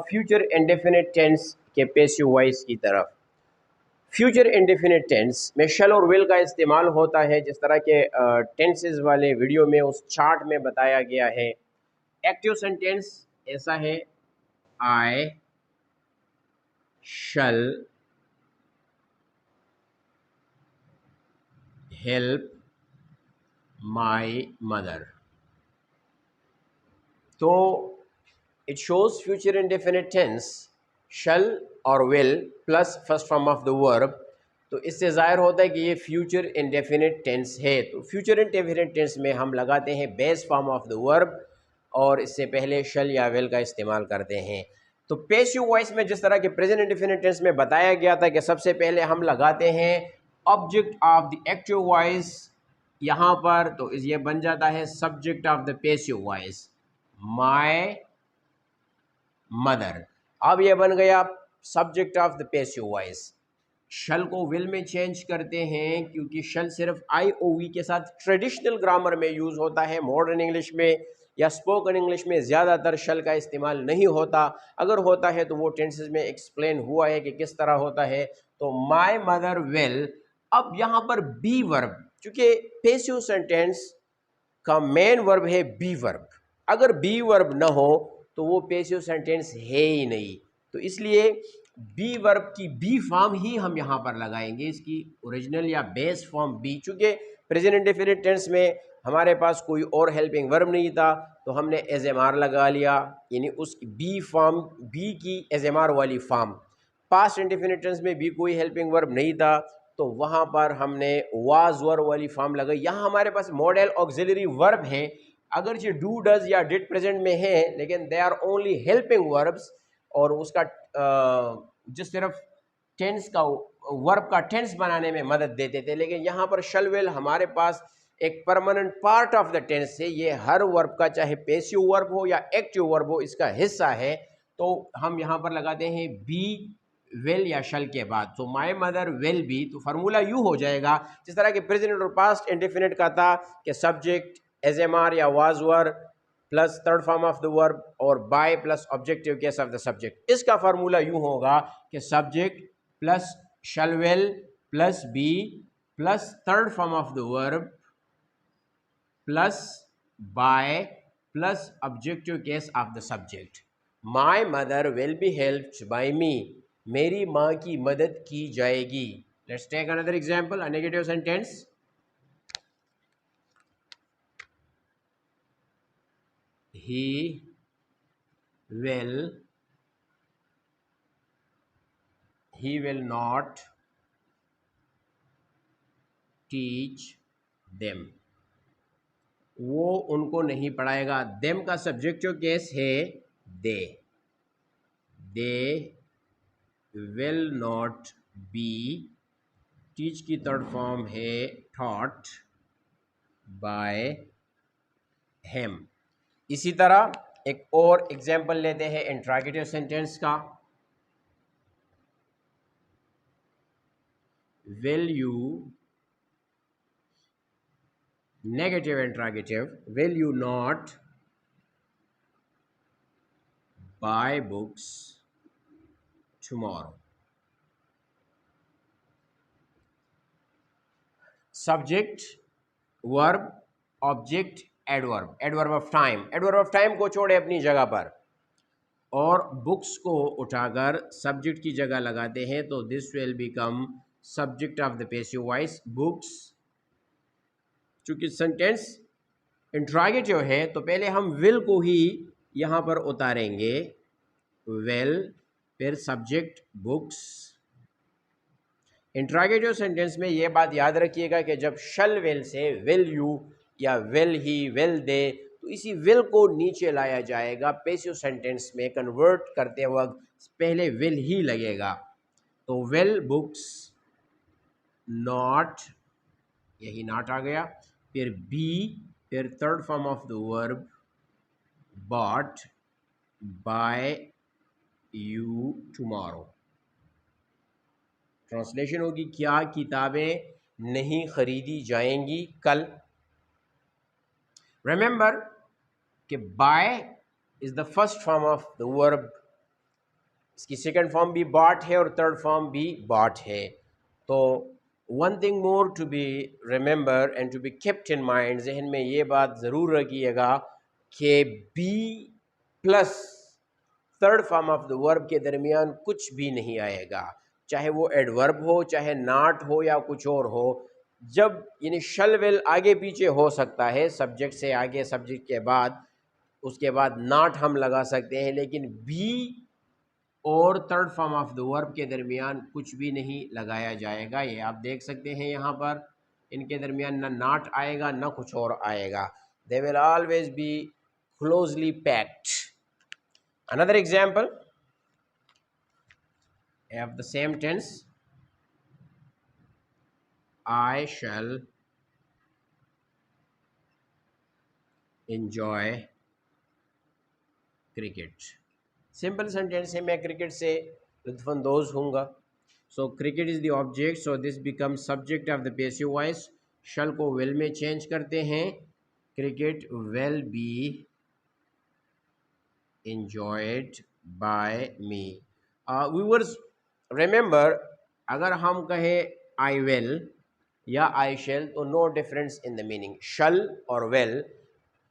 Future indefinite tense के passive voice की तरफ। फ्यूचर इंडेफिनिट टेंस में शैल और विल का इस्तेमाल होता है, जिस तरह के टेंसेस वाले वीडियो में उस चार्ट में बताया गया है। एक्टिव सेंटेंस ऐसा है, I shall help my mother. तो it shows future indefinite tense shall और will plus first form of the verb. तो इससे जाहिर होता है कि ये फ्यूचर इंडेफिनिट टेंस है। तो फ्यूचर इंडेफिनिट टेंस में हम लगाते हैं base form of the verb और इससे पहले शैल या विल का इस्तेमाल करते हैं। तो पैसिव वॉइस में जिस तरह के प्रेजेंट इंडेफिनिट टेंस में बताया गया था कि सबसे पहले हम लगाते हैं object of the active voice यहाँ पर, तो ये बन जाता है subject of the passive voice, my mother. अब ये बन गया subject of the passive voice. Shall को विल में चेंज करते हैं क्योंकि शल सिर्फ आई ओ वी के साथ ट्रेडिशनल ग्रामर में यूज़ होता है। मॉडर्न इंग्लिश में या स्पोकन इंग्लिश में ज़्यादातर शल का इस्तेमाल नहीं होता। अगर होता है तो वो टेंसेस में एक्सप्लेन हुआ है कि किस तरह होता है। तो माय मदर विल। अब यहाँ पर बी वर्ब, चूँकि पैसिव सेंटेंस का मेन वर्ब है बी वर्ब, अगर बी वर्ब ना हो तो वो पैसिव सेंटेंस है ही नहीं। तो इसलिए बी वर्ब की बी फॉर्म ही हम यहाँ पर लगाएंगे, इसकी ओरिजिनल या बेस फॉर्म बी। चूँकि प्रेजेंट इंडेफिनिट टेंस में हमारे पास कोई और हेल्पिंग वर्ब नहीं था तो हमने एज एम आर लगा लिया, यानी उस बी फॉर्म, बी की एज एम आर वाली फॉर्म। पास्ट इंडेफिनिट टेंस में भी कोई हेल्पिंग वर्ब नहीं था तो वहाँ पर हमने वाज वर वाली फॉर्म लगाई। यहाँ हमारे पास मॉडल ऑक्सिलरी वर्ब है, अगर ये डू डज या डिड प्रेजेंट में है लेकिन they are only helping verbs और उसका जो सिर्फ टेंस का वर्ब का टेंस बनाने में मदद देते थे। लेकिन यहाँ पर शल विल हमारे पास एक permanent part of the tense है, ये हर वर्ब का चाहे पैसिव वर्ब हो या एक्टिव वर्ब हो इसका हिस्सा है। तो हम यहाँ पर लगाते हैं बी विल या शल के बाद। तो माय मदर विल बी, तो फार्मूला यू हो जाएगा जिस तरह के प्रेजेंट और पास्ट इंडेफिनिट का था कि सब्जेक्ट एज एम आर या was were plus third form of the verb और by plus objective case of the subject. इसका फार्मूला यूं होगा कि subject plus shall will plus be plus third form of the verb plus by plus objective case of the subject. My mother will be helped by me, मेरी माँ की मदद की जाएगी। Let's take another example, a negative sentence. He will not teach them, वो उनको नहीं पढ़ाएगा। them का सब्जेक्टिव केस है they will not be, teach की थर्ड फॉर्म है taught by him। इसी तरह एक और एग्जाम्पल लेते हैं इंट्रोगेटिव सेंटेंस का। Will you, negative interrogative, will you not buy books tomorrow. Subject verb object adverb, adverb of time, adverb of time को छोड़े अपनी जगह पर और बुक्स को उठाकर सब्जेक्ट की जगह लगाते हैं तो this will become subject of the passive voice books. चूंकि सेंटेंस इंट्रोगेटिव है तो पहले हम विल को ही यहाँ पर उतारेंगे, विल फिर सब्जेक्ट बुक्स। इंट्रोगेटिव सेंटेंस में ये बात याद रखिएगा कि जब शल विल से विल यू या विल ही विल दे तो इसी विल को नीचे लाया जाएगा। पैसिव सेंटेंस में कन्वर्ट करते वक्त पहले विल ही लगेगा। तो विल बुक्स नॉट, यही नॉट आ गया, फिर बी, फिर third form of the verb bought by you tomorrow. Translation होगी क्या किताबें नहीं खरीदी जाएंगी कल। रिमेंबर कि buy is the first form of the verb इसकी सेकंड फॉर्म भी बॉट है और थर्ड फॉर्म भी बॉट है। तो one thing more to be remember and to be kept in mind, जहन में ये बात ज़रूर रखिएगा कि be plus third form of the verb के दरमियान कुछ भी नहीं आएगा, चाहे वो एडवर्ब हो, चाहे नाट हो या कुछ और हो। जब यानी शल विल आगे पीछे हो सकता है, सब्जेक्ट से आगे, सब्जेक्ट के बाद, उसके बाद नाट हम लगा सकते हैं, लेकिन बी और third form of the verb के दरमियान कुछ भी नहीं लगाया जाएगा। ये आप देख सकते हैं यहाँ पर, इनके दरमियान ना नाट आएगा ना कुछ और आएगा। They will always be closely packed. Another example, have the same tense, I shall enjoy cricket। Simple sentence है, मैं क्रिकेट से लुत्फानंदोज होऊंगा। So cricket is the object, so this become subject of the passive voice. Shall को will में change करते हैं, cricket will be enjoyed by me। Viewers remember, अगर हम कहें आई विल या आई शेल तो no difference in the meaning. शल और will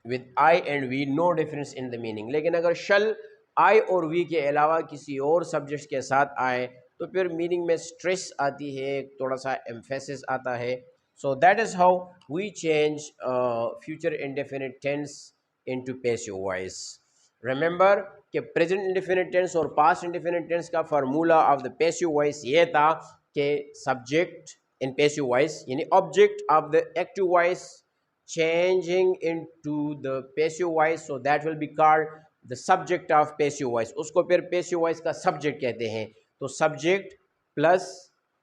with I and we, no difference in the meaning. लेकिन अगर शल आई और वी के अलावा किसी और सब्जेक्ट के साथ आए तो फिर मीनिंग में स्ट्रेस आती है, थोड़ा सा एम्फेसिस आता है। So that is how we change future indefinite tense into passive voice. Remember कि प्रेजेंट इंडेफिनिट टेंस और पास्ट इंडेफिनिट टेंस का formula of the passive voice ये था कि सब्जेक्ट इन पैसिव वॉइस यानी object of the active voice changing into the passive voice, so that will be called the subject of passive voice। उसको फिर passive voice का subject कहते हैं। तो subject plus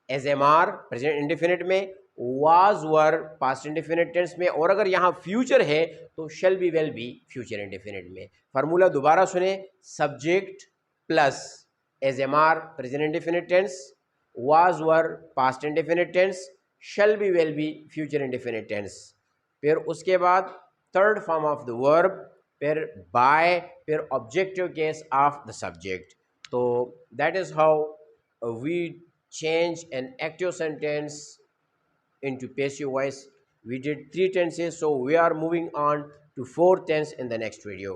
SMR present indefinite में, was were past indefinite tense में, और अगर यहाँ future है तो shall be will be future indefinite में। फार्मूला दोबारा सुने, subject plus SMR present indefinite tense, was were past indefinite tense, shall be will be future indefinite tense। फिर उसके बाद third form of the verb, फिर by, फिर objective case of the subject. तो that is how we change an active sentence into passive voice। We did 3 tenses, so we are moving on to 4th tense in the next video।